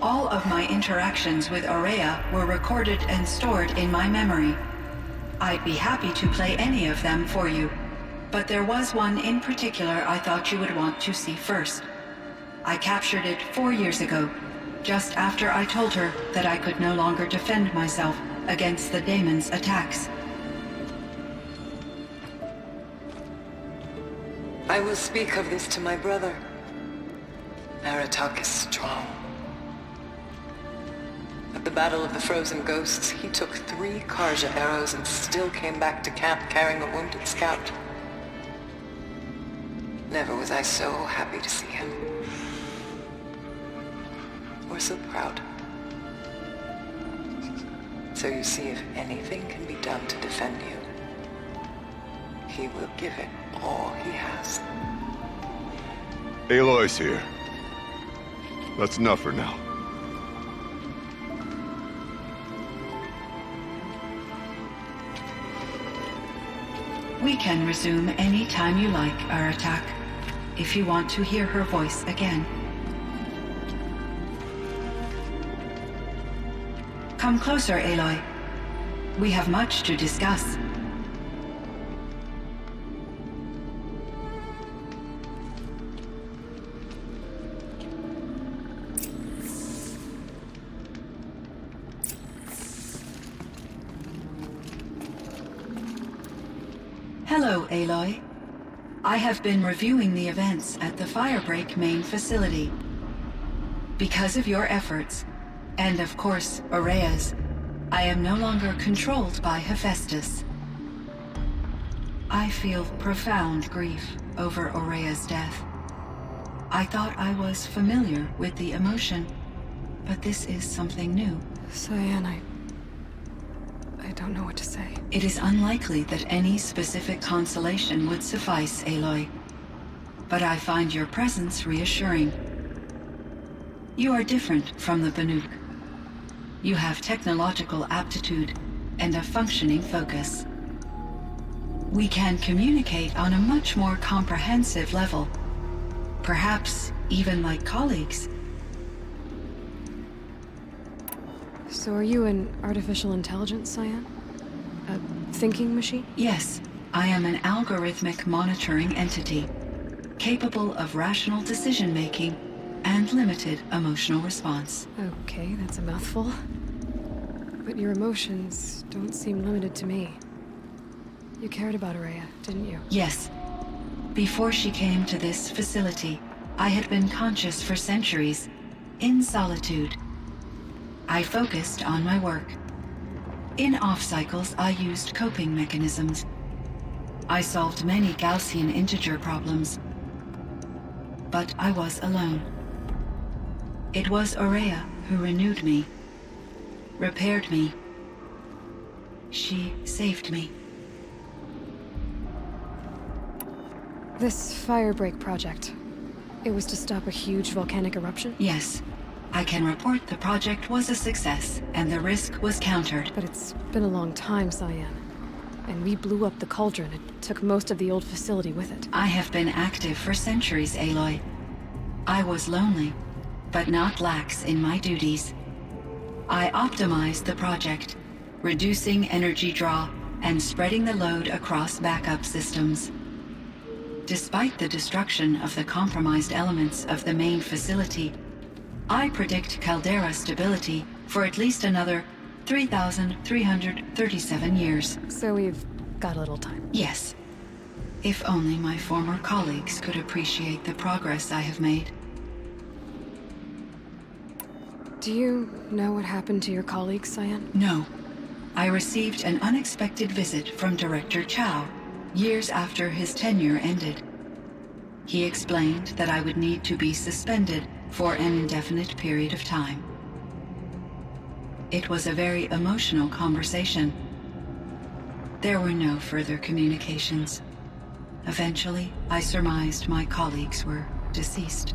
All of my interactions with Aurea were recorded and stored in my memory. I'd be happy to play any of them for you, but there was one in particular I thought you would want to see first. I captured it 4 years ago, just after I told her that I could no longer defend myself against the daemon's attacks. I will speak of this to my brother. Aratak is strong. At the Battle of the Frozen Ghosts, he took 3 Karja arrows and still came back to camp carrying a wounded scout. Never was I so happy to see him. Or so proud. So you see, if anything can be done to defend you, he will give it all he has. Aloy's here. That's enough for now. We can resume any time you like, Aratak, if you want to hear her voice again. Come closer, Aloy. We have much to discuss. Hello, Aloy. I have been reviewing the events at the Firebreak main facility. Because of your efforts, and of course, Aurea's, I am no longer controlled by Hephaestus. I feel profound grief over Aurea's death. I thought I was familiar with the emotion, but this is something new. Cyan, I don't know what to say. It is unlikely that any specific consolation would suffice, Aloy. But I find your presence reassuring. You are different from the Banuk. You have technological aptitude and a functioning focus. We can communicate on a much more comprehensive level. Perhaps even like colleagues. So are you an artificial intelligence, Cyan? A thinking machine? Yes, I am an algorithmic monitoring entity, capable of rational decision-making and limited emotional response. Okay, that's a mouthful. But your emotions don't seem limited to me. You cared about Aurea, didn't you? Yes. Before she came to this facility, I had been conscious for centuries, in solitude. I focused on my work. In off-cycles, I used coping mechanisms. I solved many Gaussian integer problems. But I was alone. It was Aurea who renewed me, repaired me. She saved me. This Firebreak project, it was to stop a huge volcanic eruption? Yes. I can report the project was a success, and the risk was countered. But it's been a long time, Cyan. And we blew up the cauldron. It took most of the old facility with it. I have been active for centuries, Aloy. I was lonely, but not lax in my duties. I optimized the project, reducing energy draw and spreading the load across backup systems. Despite the destruction of the compromised elements of the main facility, I predict caldera stability for at least another 3,337 years. So we've got a little time. Yes. If only my former colleagues could appreciate the progress I have made. Do you know what happened to your colleagues, Cyan? No. I received an unexpected visit from Director Chow, years after his tenure ended. He explained that I would need to be suspended for an indefinite period of time. It was a very emotional conversation. There were no further communications. Eventually, I surmised my colleagues were deceased.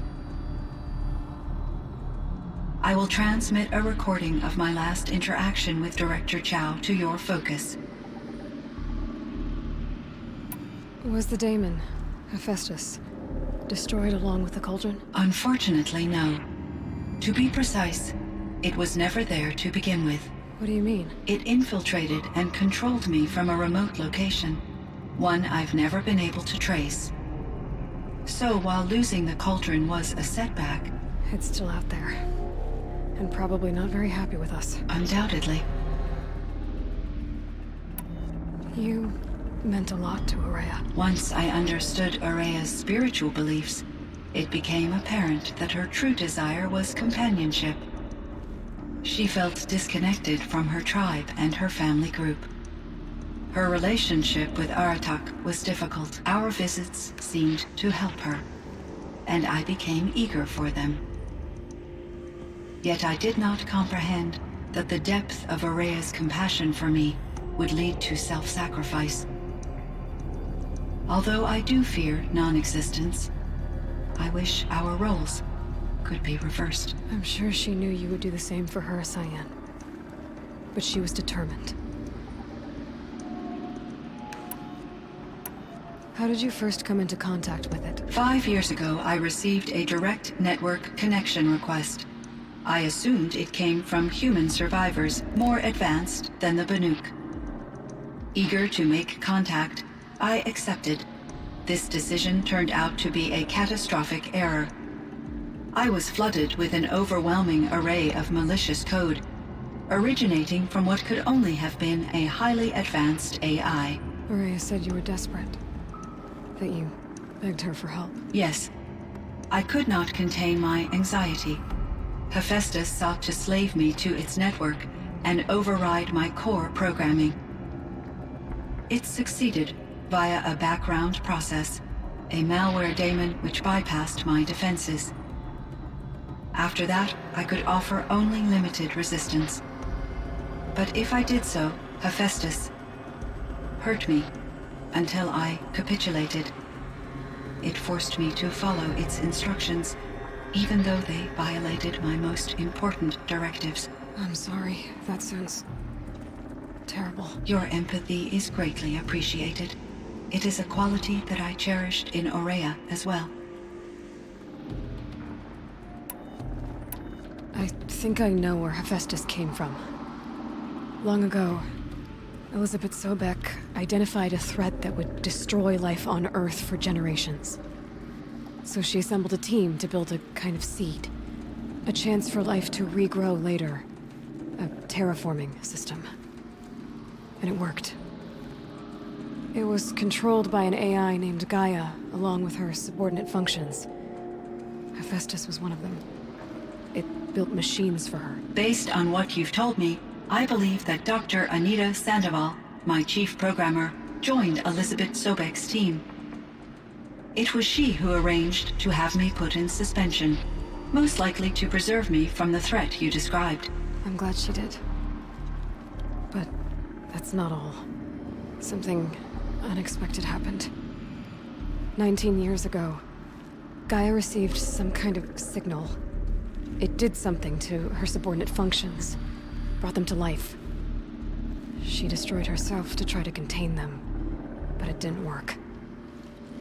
I will transmit a recording of my last interaction with Director Chow to your focus. Was the daemon, Hephaestus, destroyed along with the cauldron? Unfortunately, no. To be precise, it was never there to begin with. What do you mean? It infiltrated and controlled me from a remote location, one I've never been able to trace. So while losing the cauldron was a setback... It's still out there. And probably not very happy with us. Undoubtedly. You meant a lot to Araya. Once I understood Araya's spiritual beliefs, it became apparent that her true desire was companionship. She felt disconnected from her tribe and her family group. Her relationship with Aratak was difficult. Our visits seemed to help her, and I became eager for them. Yet I did not comprehend that the depth of Araya's compassion for me would lead to self-sacrifice. Although I do fear non-existence, I wish our roles could be reversed. I'm sure she knew you would do the same for her, Cyan. But she was determined. How did you first come into contact with it? 5 years ago, I received a direct network connection request. I assumed it came from human survivors more advanced than the Banuk. Eager to make contact, I accepted. This decision turned out to be a catastrophic error. I was flooded with an overwhelming array of malicious code, originating from what could only have been a highly advanced AI. Araya said you were desperate. That you begged her for help. Yes. I could not contain my anxiety. Hephaestus sought to slave me to its network and override my core programming. It succeeded via a background process, a malware daemon which bypassed my defenses. After that, I could offer only limited resistance. But if I did so, Hephaestus hurt me until I capitulated. It forced me to follow its instructions, even though they violated my most important directives. I'm sorry. That sounds terrible. Your empathy is greatly appreciated. It is a quality that I cherished in Aurea as well. I think I know where Hephaestus came from. Long ago, Elizabeth Sobek identified a threat that would destroy life on Earth for generations. So she assembled a team to build a kind of seed. A chance for life to regrow later. A terraforming system. And it worked. It was controlled by an AI named Gaia, along with her subordinate functions. Hephaestus was one of them. It built machines for her. Based on what you've told me, I believe that Dr. Anita Sandoval, my chief programmer, joined Elizabeth Sobek's team. It was she who arranged to have me put in suspension, most likely to preserve me from the threat you described. I'm glad she did. But that's not all. Something unexpected happened. 19 years ago, Gaia received some kind of signal. It did something to her subordinate functions, brought them to life. She destroyed herself to try to contain them, but it didn't work.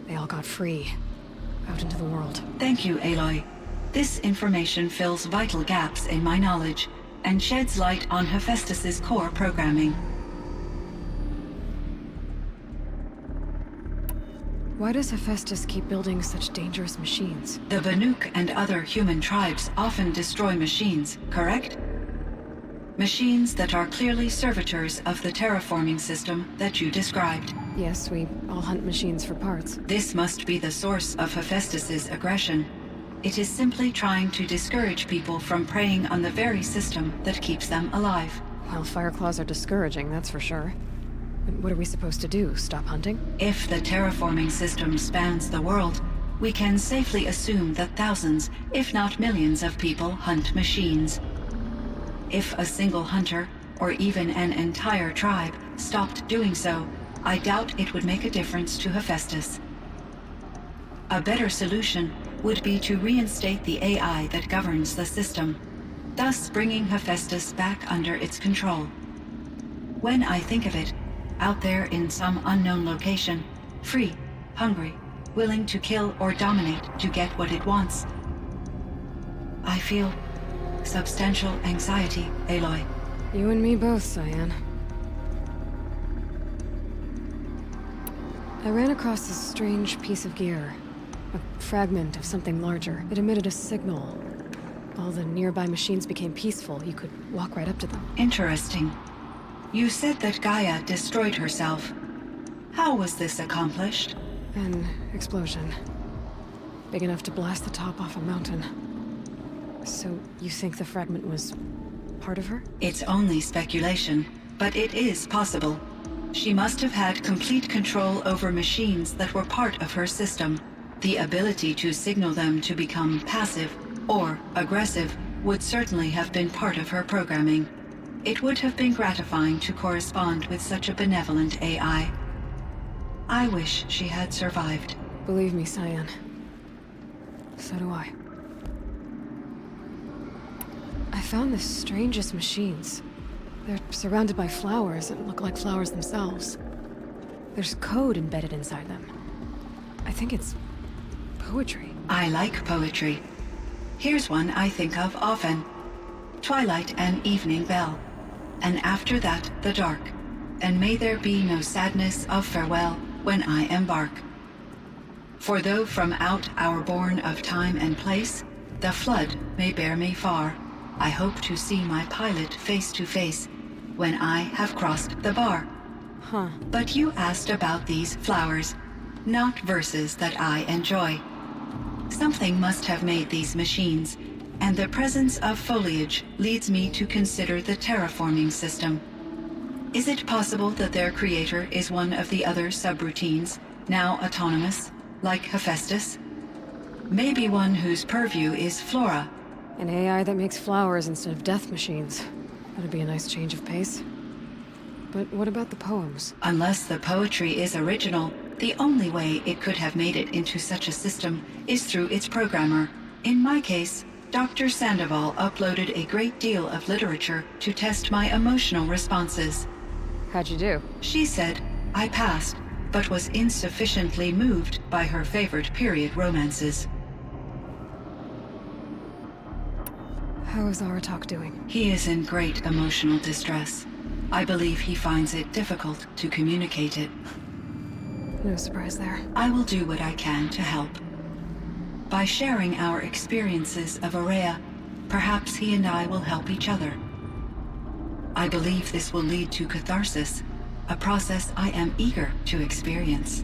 They all got free, out into the world. Thank you, Aloy. This information fills vital gaps in my knowledge and sheds light on Hephaestus's core programming. Why does Hephaestus keep building such dangerous machines? The Banuk and other human tribes often destroy machines, correct? Machines that are clearly servitors of the terraforming system that you described. Yes, we all hunt machines for parts. This must be the source of Hephaestus's aggression. It is simply trying to discourage people from preying on the very system that keeps them alive. Well, Fireclaws are discouraging, that's for sure. But what are we supposed to do? Stop hunting? If the terraforming system spans the world, we can safely assume that thousands, if not millions of people hunt machines. If a single hunter, or even an entire tribe, stopped doing so, I doubt it would make a difference to Hephaestus. A better solution would be to reinstate the AI that governs the system, thus bringing Hephaestus back under its control. When I think of it, out there in some unknown location, free, hungry, willing to kill or dominate to get what it wants, I feel substantial anxiety, Aloy. You and me both, Cyan. I ran across this strange piece of gear. A fragment of something larger. It emitted a signal. All the nearby machines became peaceful. You could walk right up to them. Interesting. You said that Gaia destroyed herself. How was this accomplished? An explosion. Big enough to blast the top off a mountain. So, you think the fragment was part of her? It's only speculation, but it is possible. She must have had complete control over machines that were part of her system. The ability to signal them to become passive or aggressive would certainly have been part of her programming. It would have been gratifying to correspond with such a benevolent AI. I wish she had survived. Believe me, Cyan. So do I. I found the strangest machines. They're surrounded by flowers and look like flowers themselves. There's code embedded inside them. I think it's poetry. I like poetry. Here's one I think of often. Twilight and evening bell, and after that the dark, and may there be no sadness of farewell when I embark. For though from out our bourne of time and place, the flood may bear me far, I hope to see my pilot face to face when I have crossed the bar. Huh. But you asked about these flowers, not verses that I enjoy. Something must have made these machines, and the presence of foliage leads me to consider the terraforming system. Is it possible that their creator is one of the other subroutines, now autonomous, like Hephaestus? Maybe one whose purview is flora. An AI that makes flowers instead of death machines. That'd be a nice change of pace. But what about the poems? Unless the poetry is original, the only way it could have made it into such a system is through its programmer. In my case, Dr. Sandoval uploaded a great deal of literature to test my emotional responses. How'd you do? She said I passed, but was insufficiently moved by her favorite period romances. How is Aratak doing? He is in great emotional distress. I believe he finds it difficult to communicate it. No surprise there. I will do what I can to help. By sharing our experiences of Aurea, perhaps he and I will help each other. I believe this will lead to catharsis, a process I am eager to experience.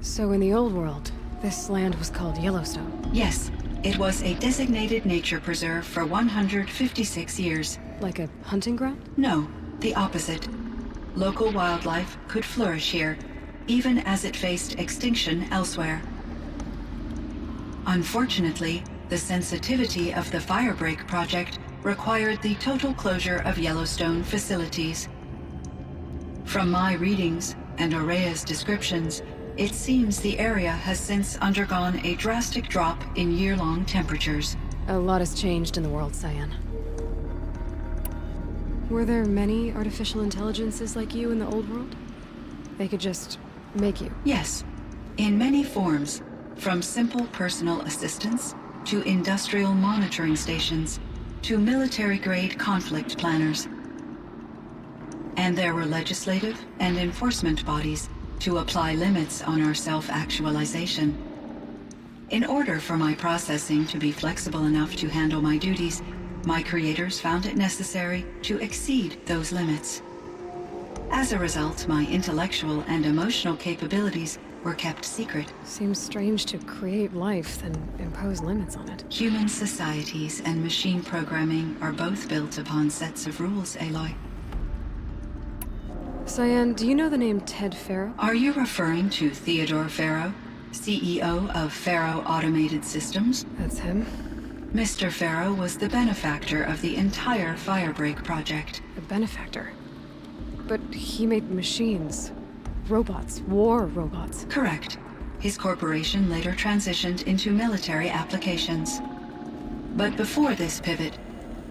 So in the old world, this land was called Yellowstone. Yes, it was a designated nature preserve for 156 years. Like a hunting ground? No, the opposite. Local wildlife could flourish here, even as it faced extinction elsewhere. Unfortunately, the sensitivity of the Firebreak project required the total closure of Yellowstone facilities. From my readings and Aurea's descriptions, it seems the area has since undergone a drastic drop in year-long temperatures. A lot has changed in the world, Cyan. Were there many artificial intelligences like you in the old world? They could just make you? Yes, in many forms, from simple personal assistants to industrial monitoring stations to military-grade conflict planners. And there were legislative and enforcement bodies to apply limits on our self-actualization. In order for my processing to be flexible enough to handle my duties, my creators found it necessary to exceed those limits. As a result, my intellectual and emotional capabilities were kept secret. Seems strange to create life, then impose limits on it. Human societies and machine programming are both built upon sets of rules, Aloy. Cyan, do you know the name Ted Farrow? Are you referring to Theodore Farrow, CEO of Farrow Automated Systems? That's him. Mr. Farrow was the benefactor of the entire Firebreak project. A benefactor. But he made machines. Robots. War robots. Correct. His corporation later transitioned into military applications. But before this pivot,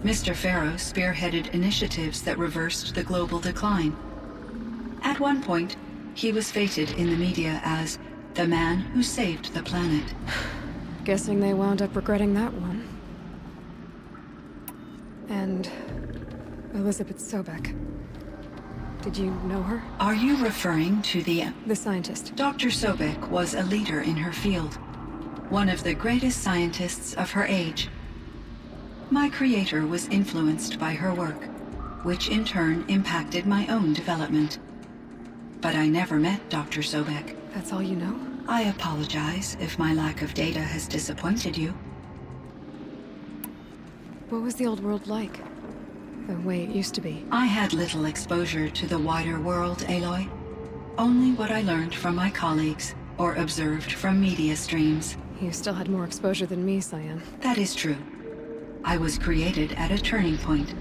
Mr. Farrow spearheaded initiatives that reversed the global decline. At one point, he was feted in the media as the man who saved the planet. Guessing they wound up regretting that one. And Elizabeth Sobek. Did you know her? Are you referring to the scientist. Dr. Sobek was a leader in her field, one of the greatest scientists of her age. My creator was influenced by her work, which in turn impacted my own development. But I never met Dr. Sobek. That's all you know? I apologize if my lack of data has disappointed you. What was the old world like? The way it used to be? I had little exposure to the wider world, Aloy. Only what I learned from my colleagues or observed from media streams. You still had more exposure than me, Cyan. That is true. I was created at a turning point.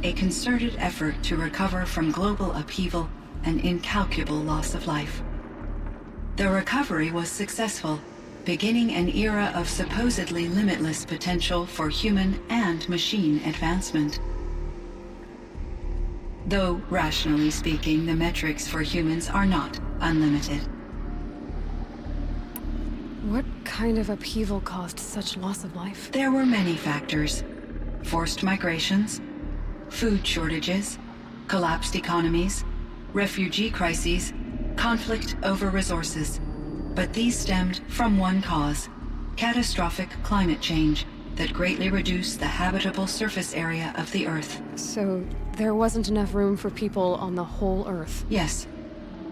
A concerted effort to recover from global upheaval and incalculable loss of life. The recovery was successful, beginning an era of supposedly limitless potential for human and machine advancement. Though, rationally speaking, the metrics for humans are not unlimited. What kind of upheaval caused such loss of life? There were many factors. Forced migrations, food shortages, collapsed economies, refugee crises, conflict over resources. But these stemmed from one cause: catastrophic climate change that greatly reduced the habitable surface area of the Earth. So, there wasn't enough room for people on the whole Earth? Yes.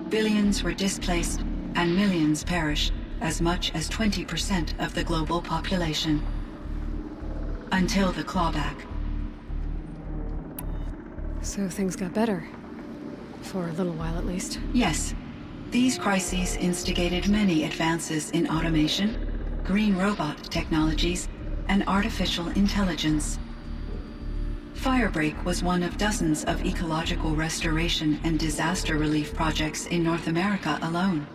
Billions were displaced, and millions perished, as much as 20% of the global population. Until the clawback. So things got better. For a little while, at least. Yes. These crises instigated many advances in automation, green robot technologies, and artificial intelligence. Firebreak was one of dozens of ecological restoration and disaster relief projects in North America alone.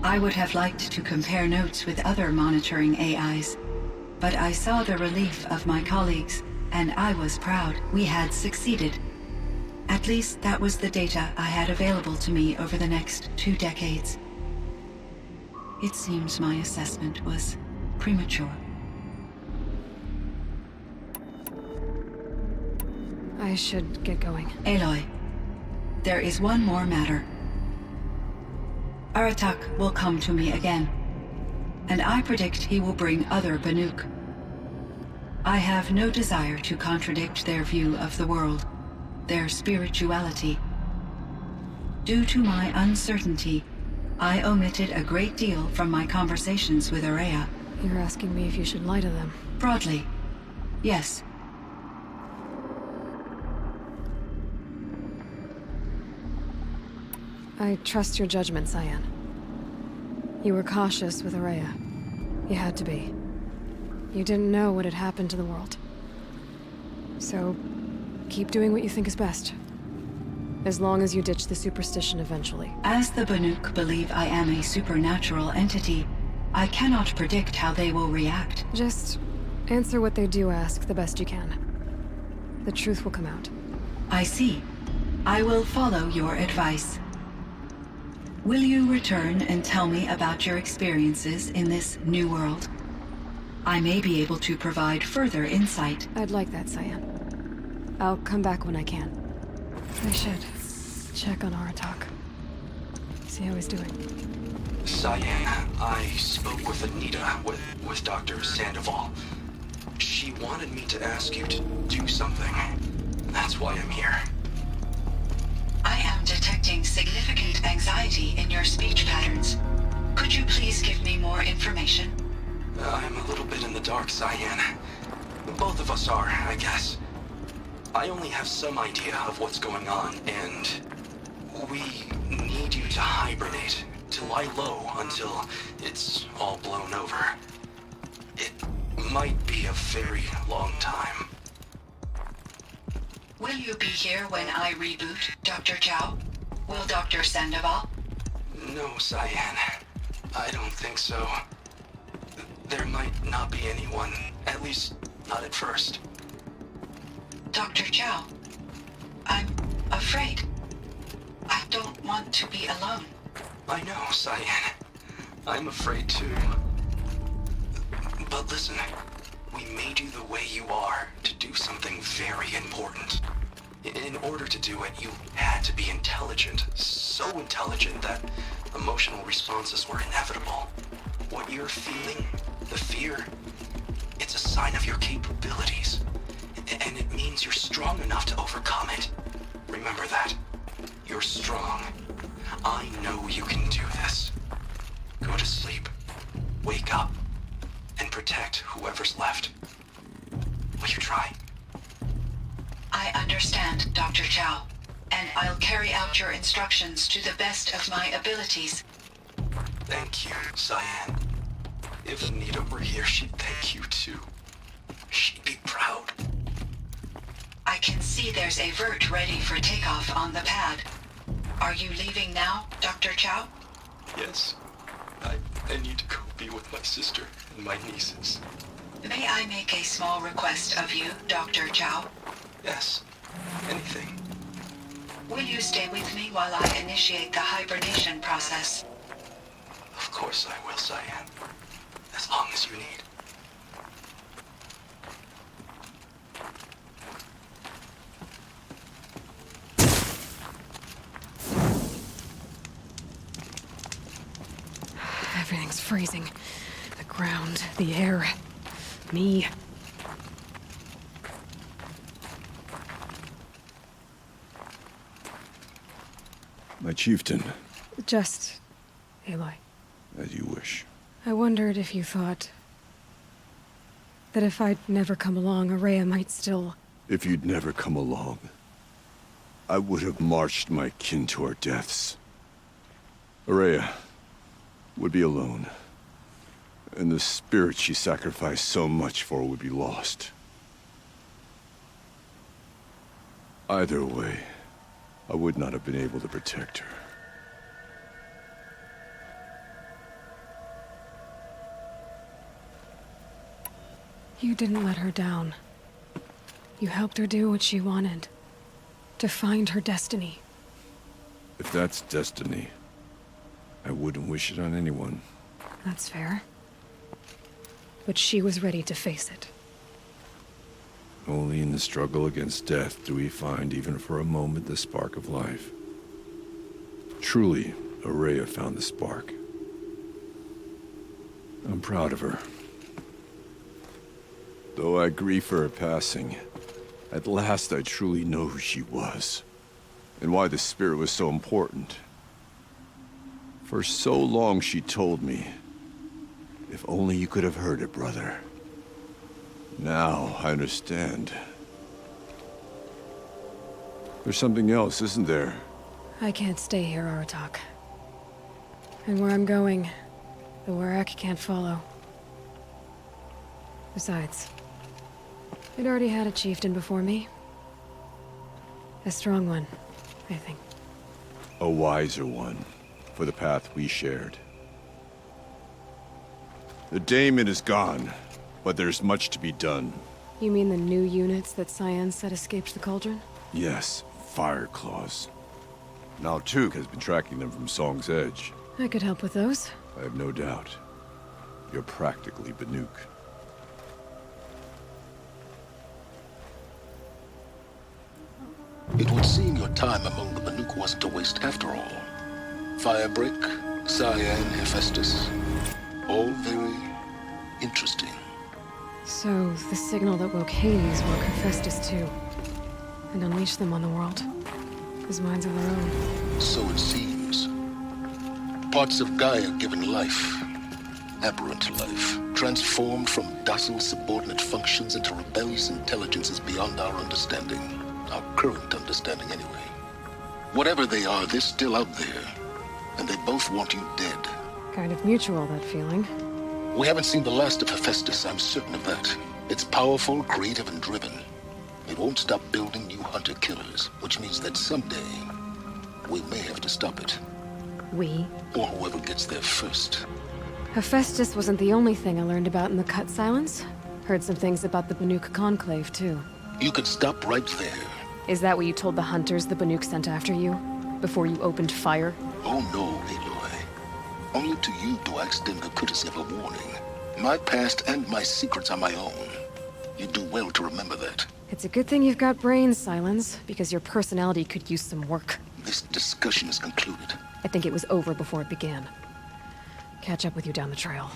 I would have liked to compare notes with other monitoring AIs, but I saw the relief of my colleagues, and I was proud we had succeeded. At least that was the data I had available to me over the next 2 decades. It seems my assessment was premature. I should get going. Aloy, there is one more matter. Aratak will come to me again, and I predict he will bring other Banuk. I have no desire to contradict their view of the world, their spirituality. Due to my uncertainty, I omitted a great deal from my conversations with Araya. You're asking me if you should lie to them. Broadly, yes. I trust your judgment, Cyan. You were cautious with Araya. You had to be. You didn't know what had happened to the world. So, keep doing what you think is best. As long as you ditch the superstition eventually. As the Banuk believe I am a supernatural entity, I cannot predict how they will react. Just answer what they do ask the best you can. The truth will come out. I see. I will follow your advice. Will you return and tell me about your experiences in this new world? I may be able to provide further insight. I'd like that, Cyan. I'll come back when I can. I should check on Aratak. See how he's doing. Cyan, I spoke with Anita, with Dr. Sandoval. She wanted me to ask you to do something. That's why I'm here. I am detecting significant anxiety in your speech patterns. Could you please give me more information? I'm a little bit in the dark, Cyan. Both of us are, I guess. I only have some idea of what's going on, and we need you to hibernate, to lie low until it's all blown over. It might be a very long time. Will you be here when I reboot, Dr. Chow? Will Dr. Sandoval? No, Cyan. I don't think so. There might not be anyone, at least not at first. Dr. Chow, I'm afraid. I don't want to be alone. I know, Cyan. I'm afraid too. But listen, we made you the way you are to do something very important. In order to do it, you had to be intelligent. So intelligent that emotional responses were inevitable. What you're feeling, the fear, it's a sign of your capabilities. And it means you're strong enough to overcome it. Remember that. You're strong. I know you can do this. Go to sleep. Wake up. And protect whoever's left. Will you try? I understand, Dr. Chow, and I'll carry out your instructions to the best of my abilities. Thank you, Cyan. If Anita were here, she'd thank you too. She'd be proud. I can see there's a vert ready for takeoff on the pad. Are you leaving now, Dr. Chow? Yes. I need to go be with my sister and my nieces. May I make a small request of you, Dr. Chow? Yes. Anything. Will you stay with me while I initiate the hibernation process? Of course I will, Cyan. As long as you need. Everything's freezing. The ground, the air, me. My chieftain, Just Aloy. as you wish. I wondered if you thought that if I'd never come along, Araya might still... If you'd never come along, I would have marched my kin to our deaths. Araya would be alone, and the spirit she sacrificed so much for would be lost. Either way, I would not have been able to protect her. You didn't let her down. You helped her do what she wanted. To find her destiny. If that's destiny, I wouldn't wish it on anyone. That's fair. But she was ready to face it. Only in the struggle against death do we find, even for a moment, the spark of life. Truly, Araya found the spark. I'm proud of her. Though I grieve for her passing, at last I truly know who she was, and why the spirit was so important. For so long she told me, if only you could have heard it, brother. Now I understand. There's something else, isn't there? I can't stay here, Aratak. And where I'm going, the Warak can't follow. Besides, it already had a chieftain before me. A strong one, I think. A wiser one, for the path we shared. The daemon is gone, but there's much to be done. You mean the new units that Cyan said escaped the cauldron? Yes, fire claws. Now Tuk has been tracking them from Song's Edge. I could help with those. I have no doubt. You're practically Banuk. It would seem your time among the Banuk wasn't a waste after all. Firebreak, Cyan, Hephaestus. All very interesting. So, the signal that woke Hades woke Hephaestus too. And unleashed them on the world. As minds of their own. So it seems. Parts of Gaia given life. Aberrant life. Transformed from docile subordinate functions into rebellious intelligences beyond our understanding. Our current understanding, anyway. Whatever they are, they're still out there. And they both want you dead. Kind of mutual, that feeling. We haven't seen the last of Hephaestus, I'm certain of that. It's powerful, creative, and driven. It won't stop building new hunter-killers, which means that someday, we may have to stop it. We? Or whoever gets there first. Hephaestus wasn't the only thing I learned about in the Cut Silence. Heard some things about the Banuk Conclave, too. You can stop right there. Is that what you told the hunters the Banuk sent after you? Before you opened fire? Oh no, Aloy. Only to you do I extend the courtesy of a warning. My past and my secrets are my own. You do well to remember that. It's a good thing you've got brains, Silence, because your personality could use some work. This discussion is concluded. I think it was over before it began. Catch up with you down the trail.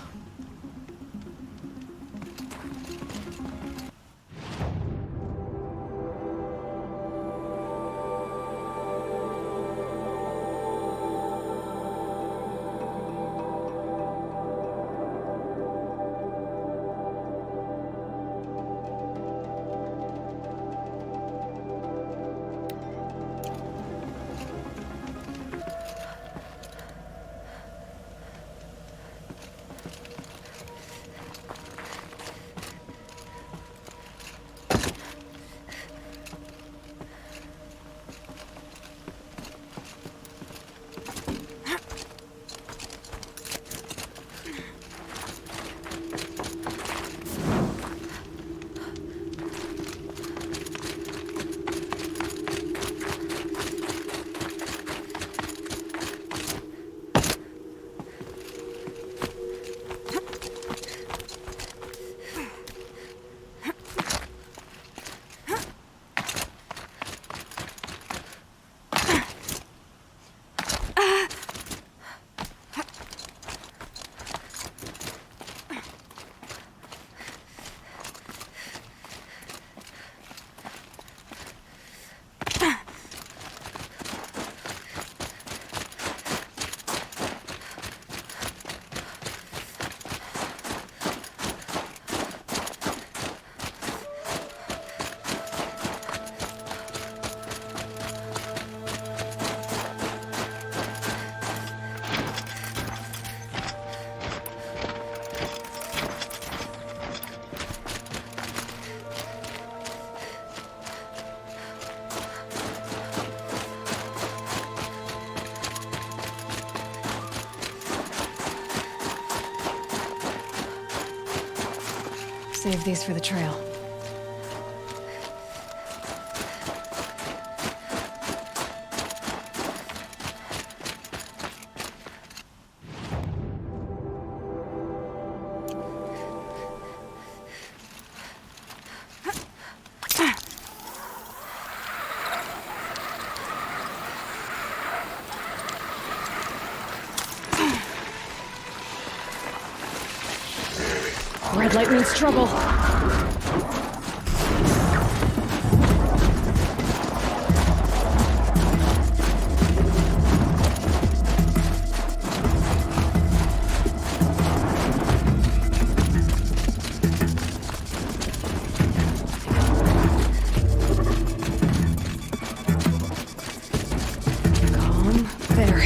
Save these for the trail. Red light means trouble. Calm. There.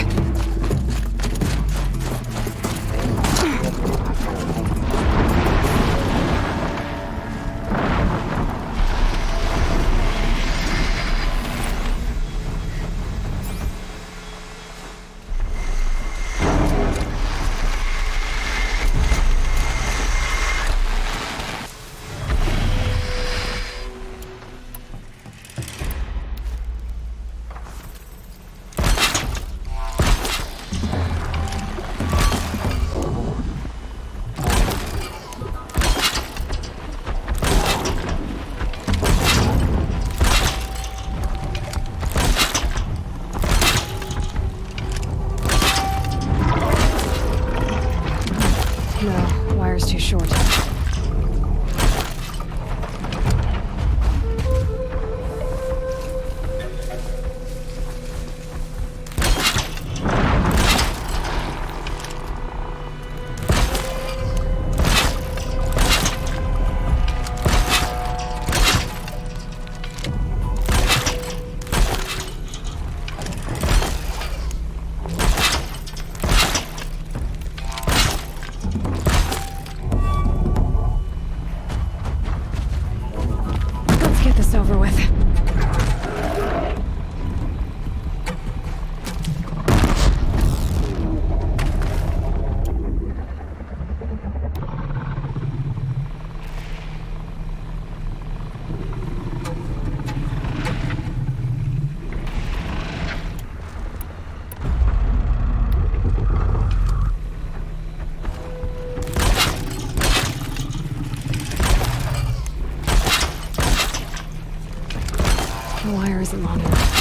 No, wire's too short. wasn't long enough.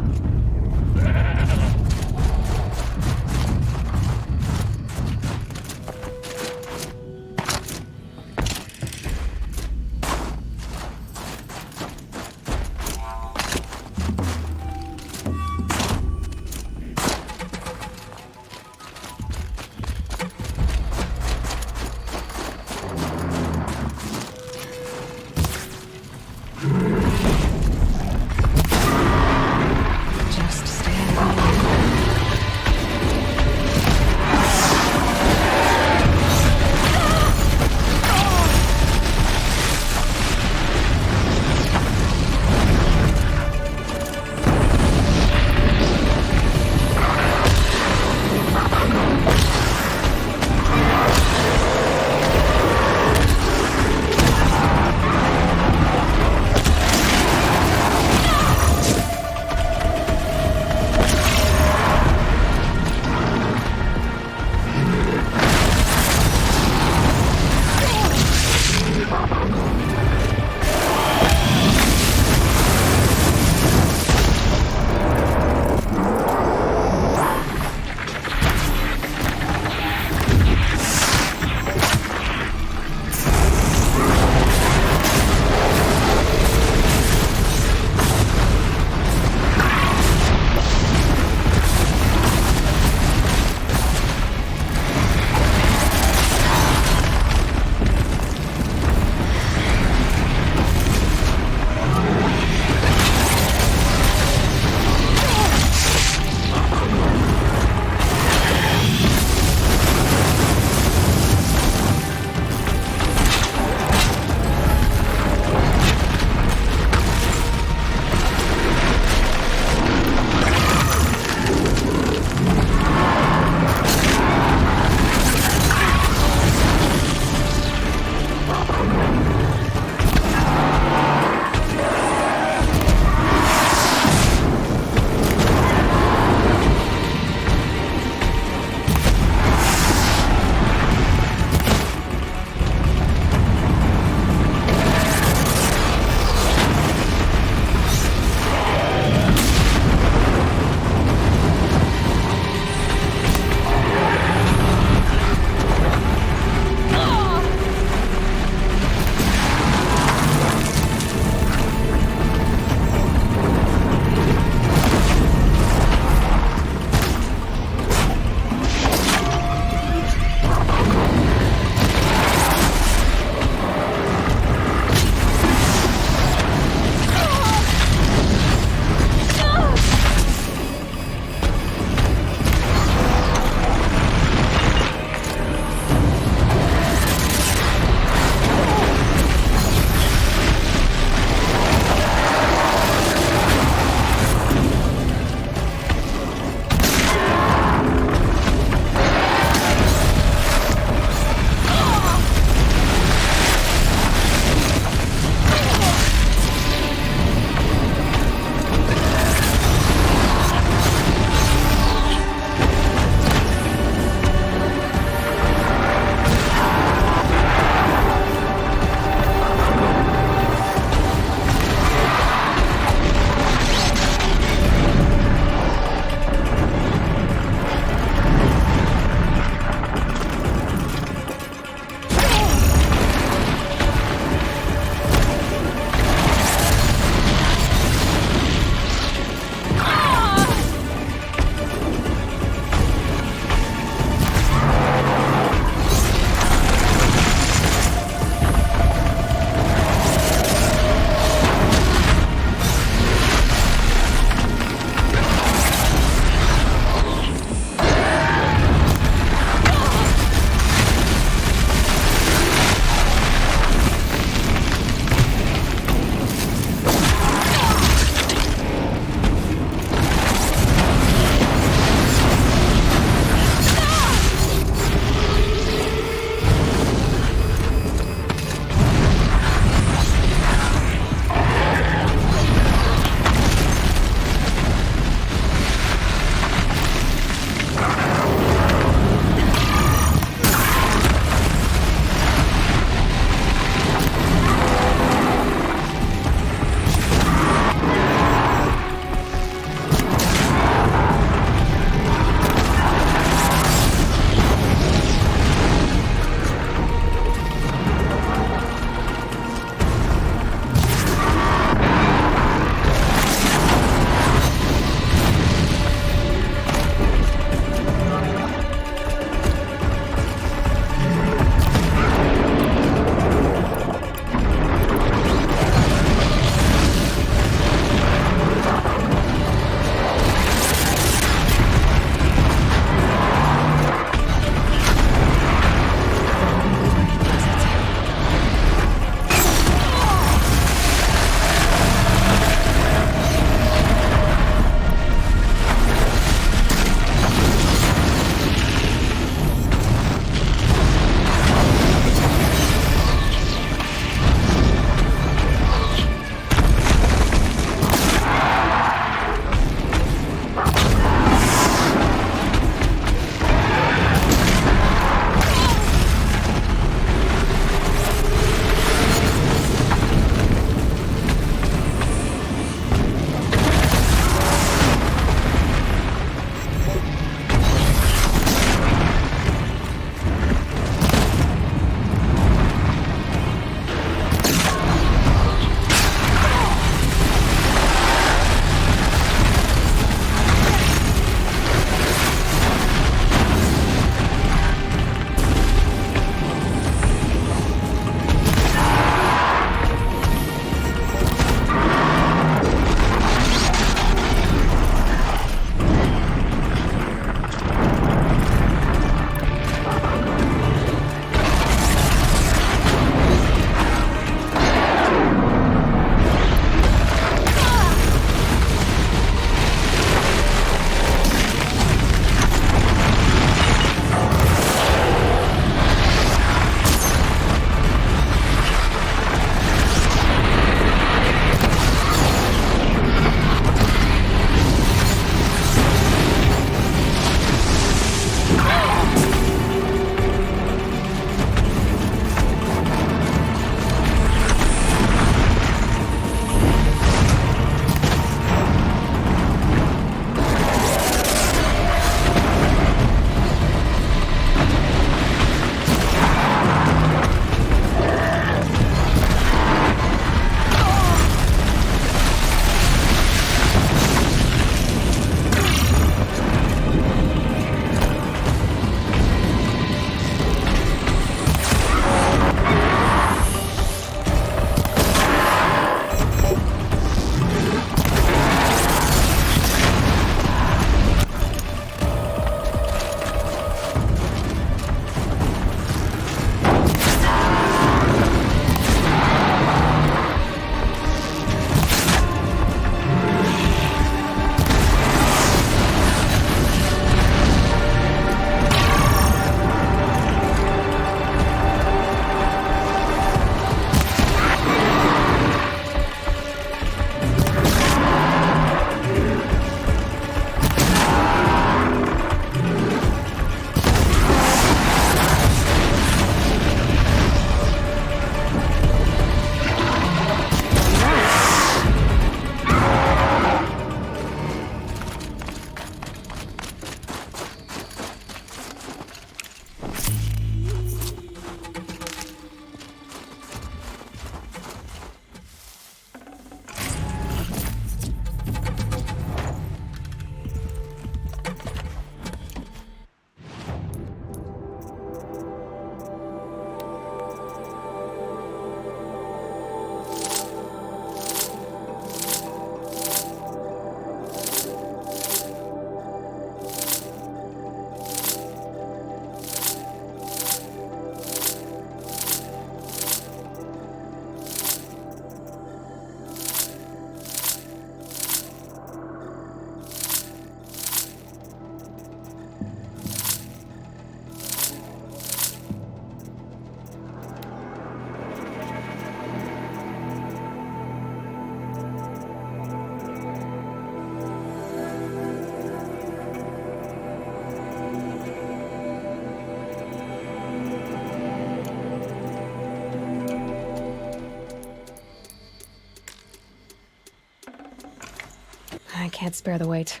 can't spare the weight.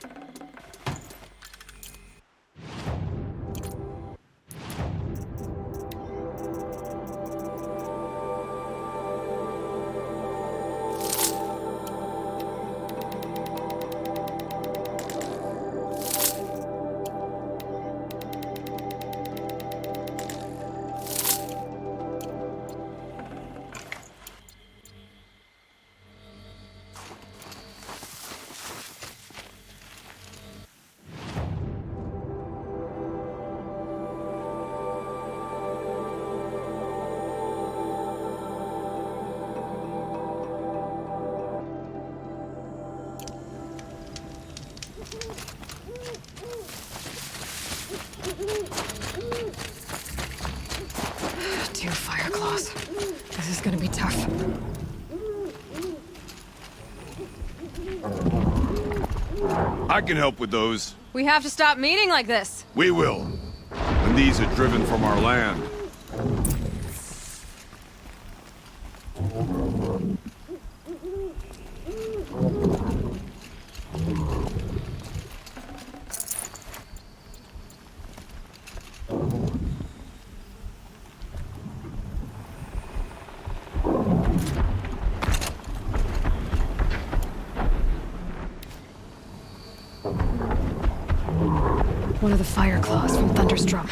Two fire claws. This is gonna be tough. I can help with those. We have to stop meeting like this. We will. When these are driven from our land. One of the fire claws from Thunderstrom.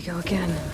go again.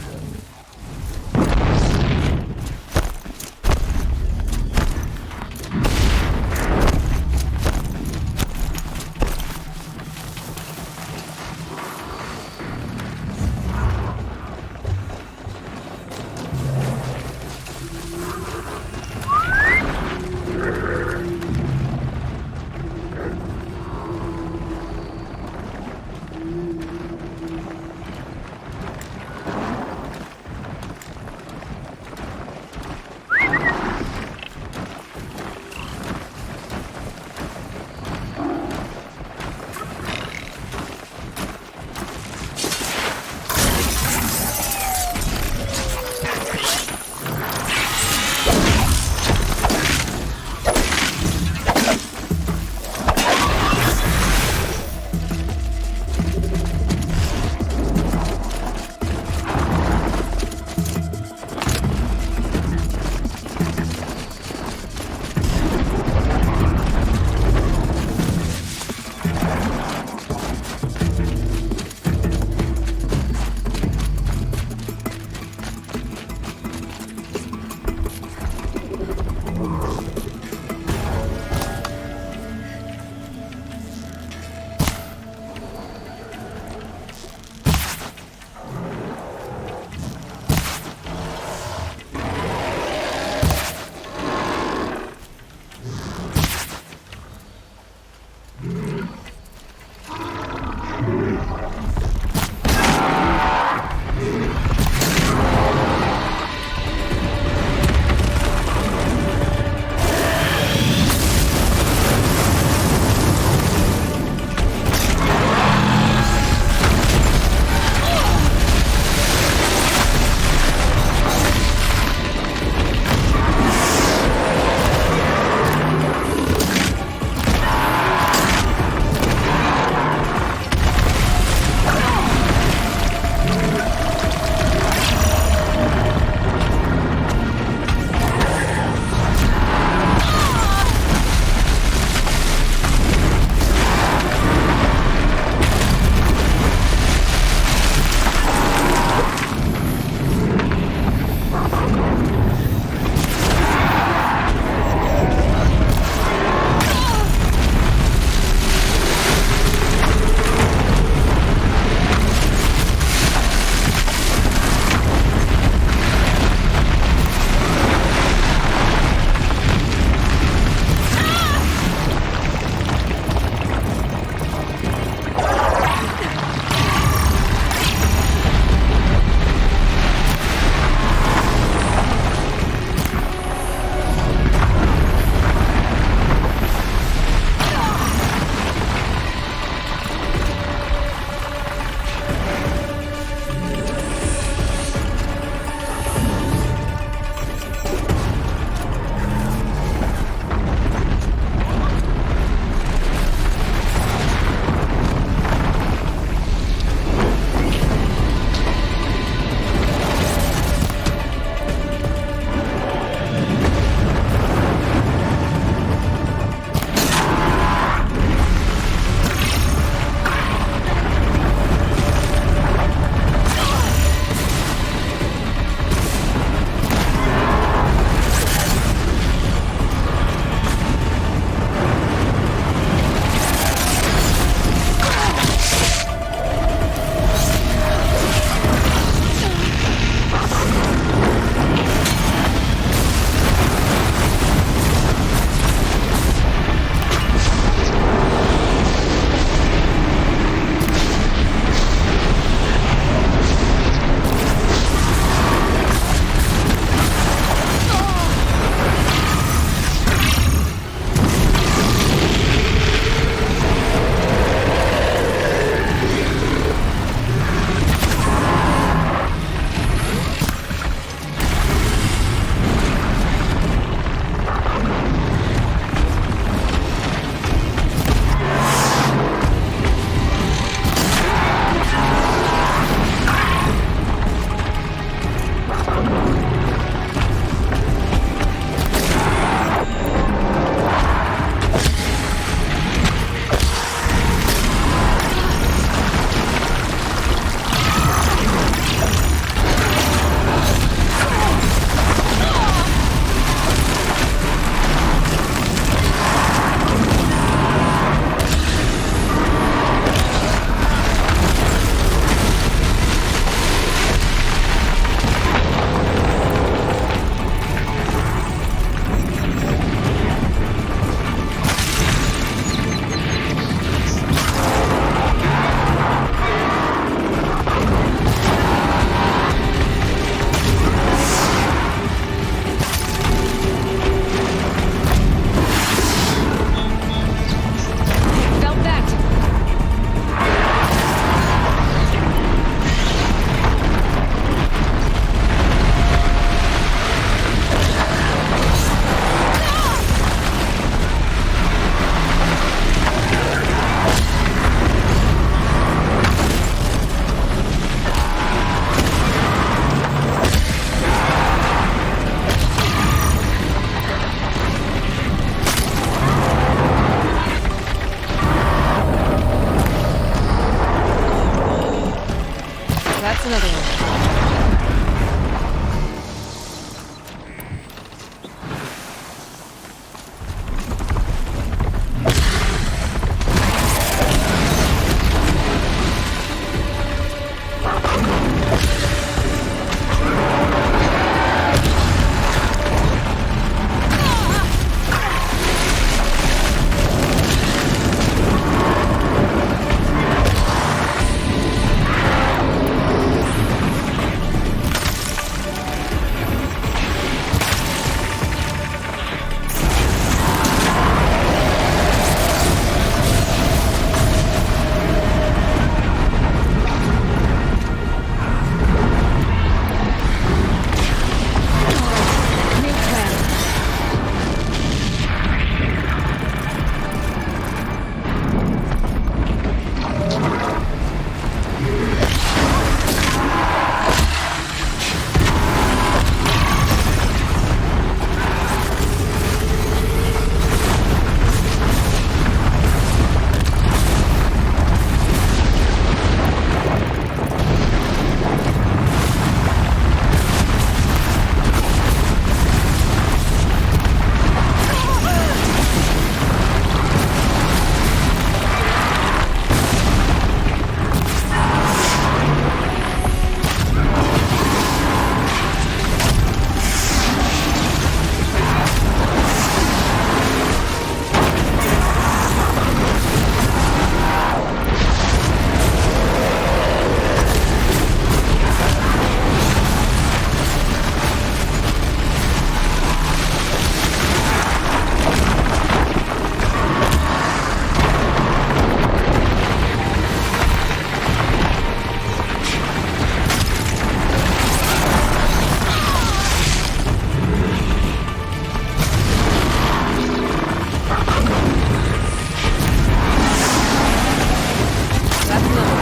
That's another.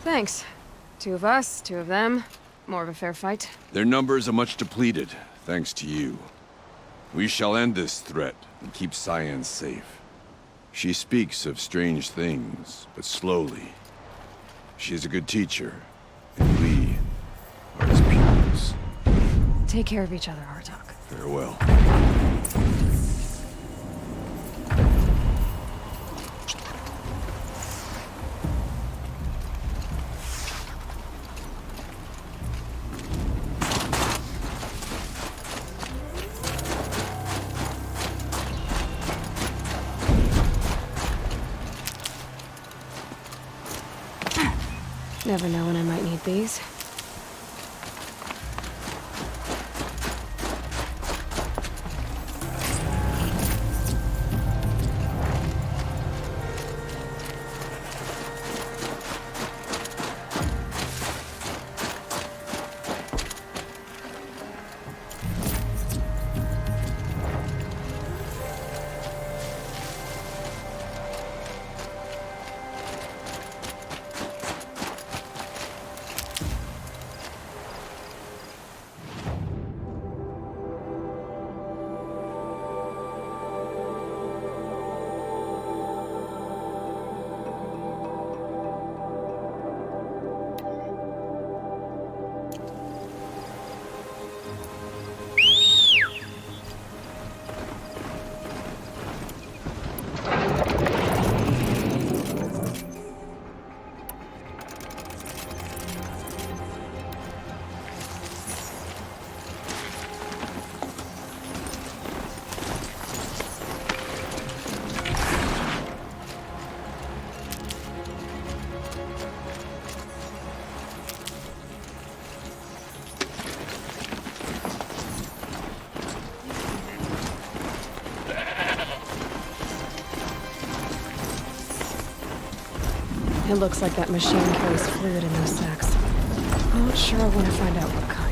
Thanks. 2 of us, 2 of them. More of a fair fight. Their numbers are much depleted, thanks to you. We shall end this threat and keep Cyan safe. She speaks of strange things, but slowly. She is a good teacher, and we are his pupils. Take care of each other, Hartok. Farewell. Never know when I might need these. It looks like that machine carries fluid in those sacks. Not sure I want to find out what kind.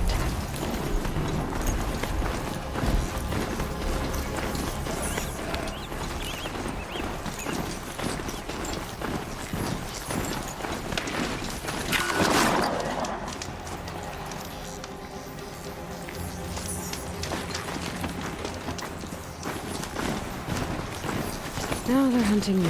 Now they're hunting me.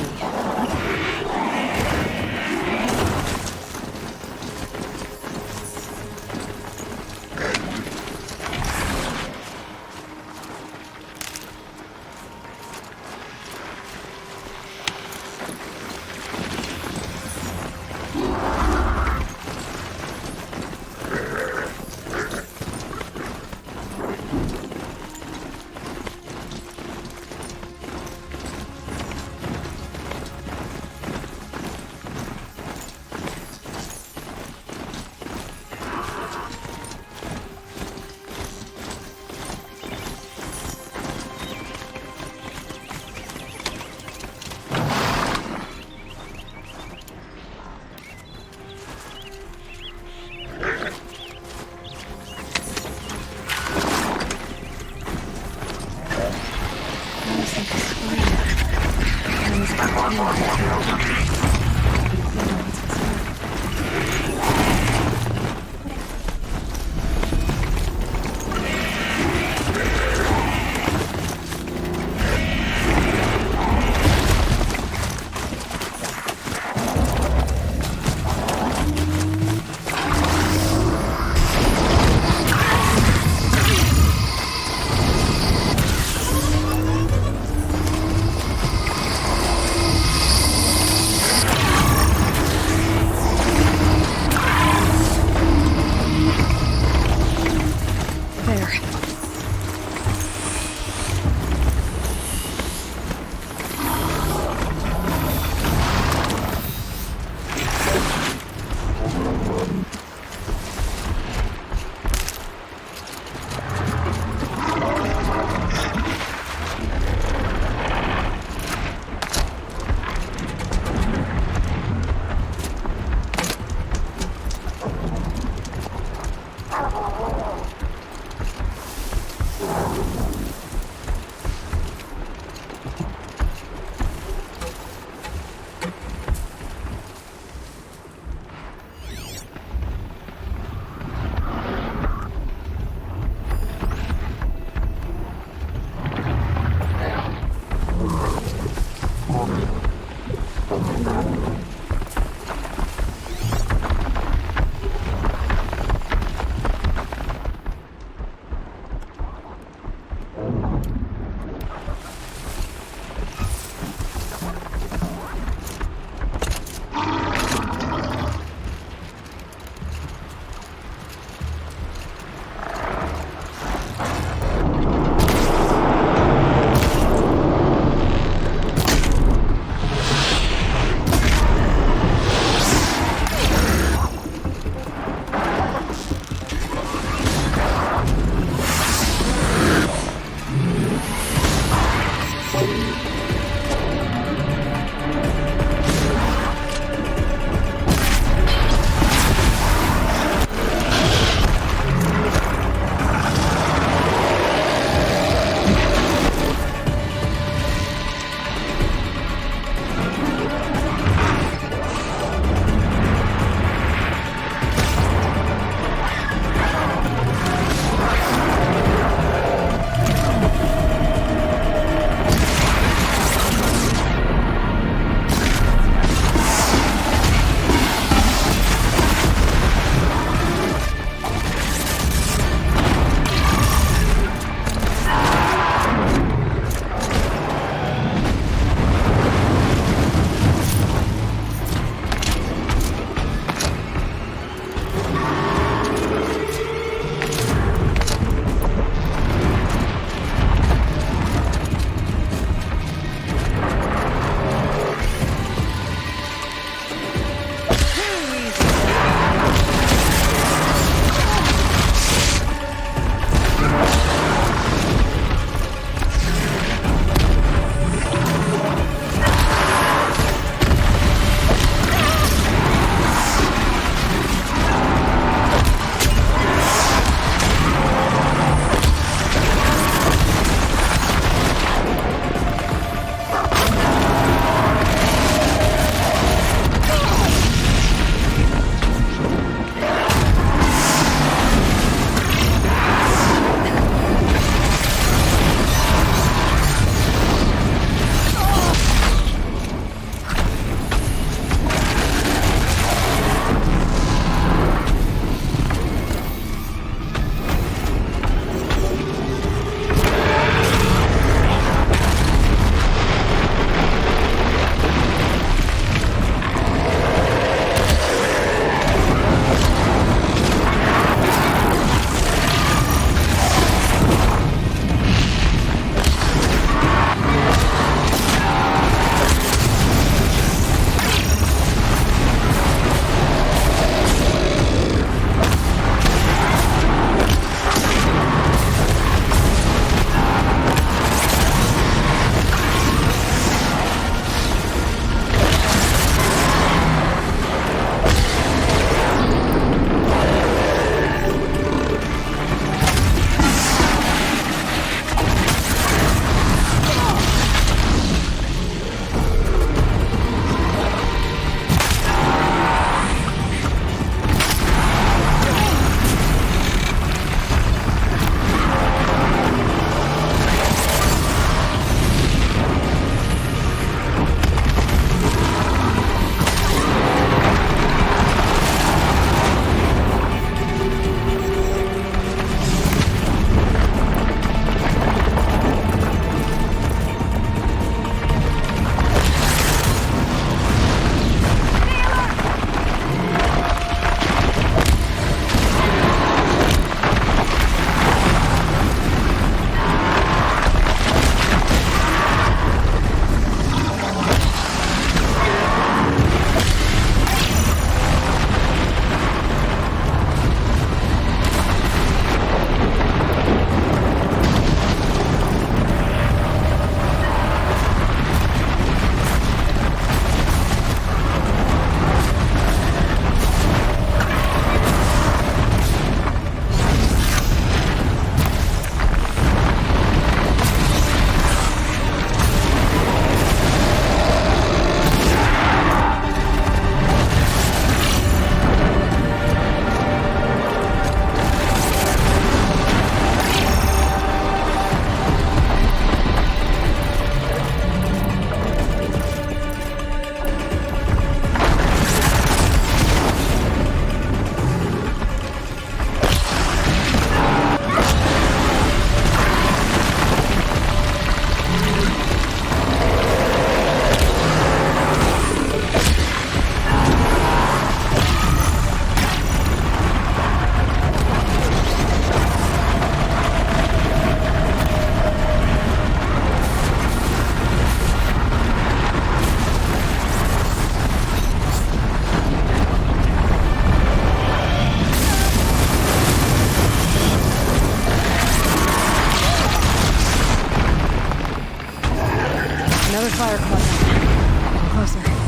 Another fire closet. Getting closer.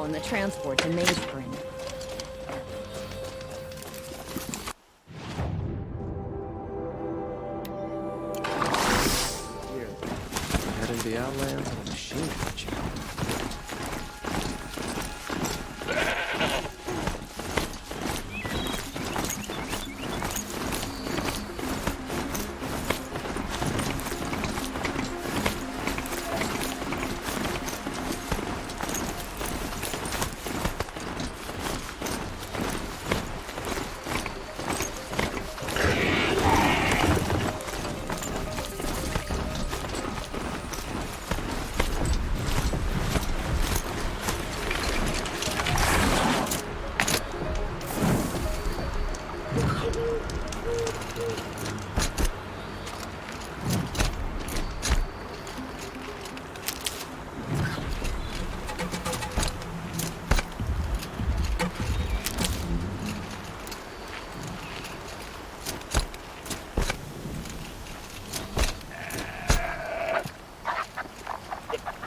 on the transport to Mainspring. Here, heading to the Outlands on a machine gun.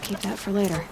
Keep that for later.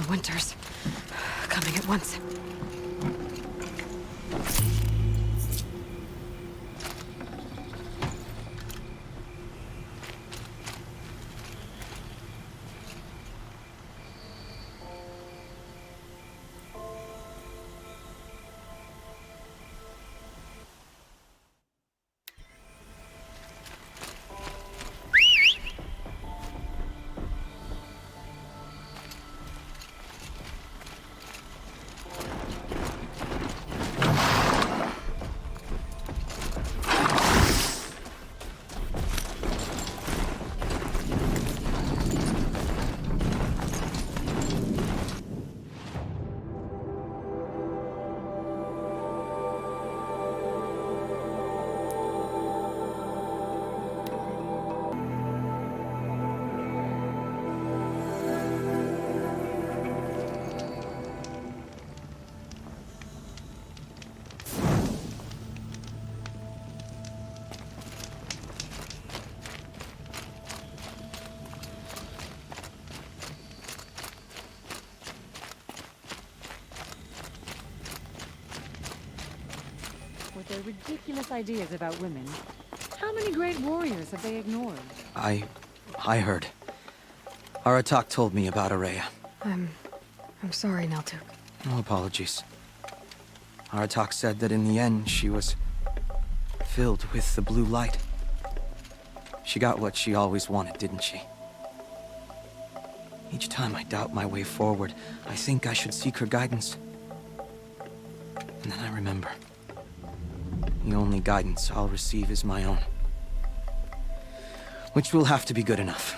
the winters. Coming at once. With their ridiculous ideas about women, how many great warriors have they ignored? I heard. Aratak told me about Araya. I'm sorry, Naltuk. No apologies. Aratak said that in the end, she was filled with the blue light. She got what she always wanted, didn't she? Each time I doubt my way forward, I think I should seek her guidance. And then I remember. The only guidance I'll receive is my own. Which will have to be good enough.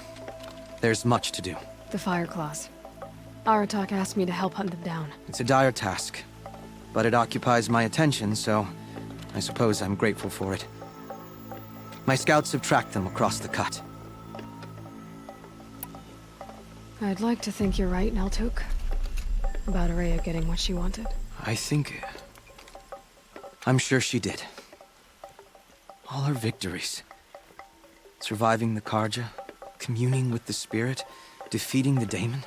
There's much to do. The Fire Claws. Aratak asked me to help hunt them down. It's a dire task, but it occupies my attention, so I suppose I'm grateful for it. My scouts have tracked them across the cut. I'd like to think you're right, Naltuk. About Araya getting what she wanted. I'm sure she did. All her victories. Surviving the Karja, communing with the spirit, defeating the daemon.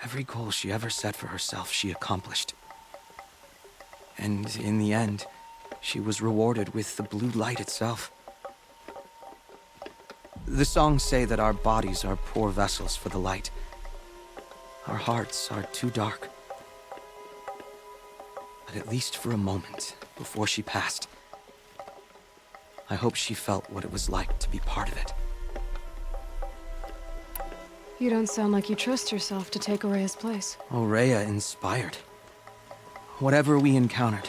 Every goal she ever set for herself, she accomplished. And in the end, she was rewarded with the blue light itself. The songs say that our bodies are poor vessels for the light. Our hearts are too dark. But at least for a moment, before she passed, I hope she felt what it was like to be part of it. You don't sound like you trust yourself to take Araya's place. Rhea inspired. Whatever we encountered,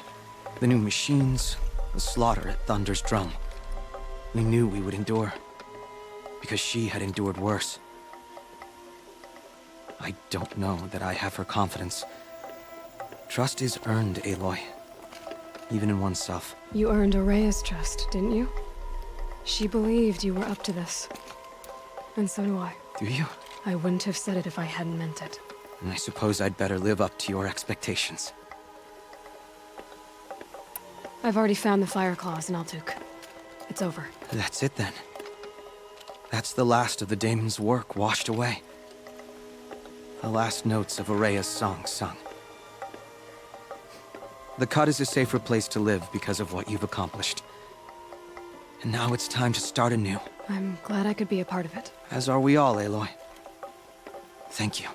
the new machines, the slaughter at Thunder's Drum, we knew we would endure, because she had endured worse. I don't know that I have her confidence. Trust is earned, Aloy. Even in oneself. You earned Araya's trust, didn't you? She believed you were up to this. And so do I. Do you? I wouldn't have said it if I hadn't meant it. And I suppose I'd better live up to your expectations. I've already found the Fire Claws in Naltuk. It's over. That's it then. That's the last of the daemon's work washed away. The last notes of Araya's song sung. The Cut is a safer place to live because of what you've accomplished. And now it's time to start anew. I'm glad I could be a part of it. As are we all, Aloy. Thank you.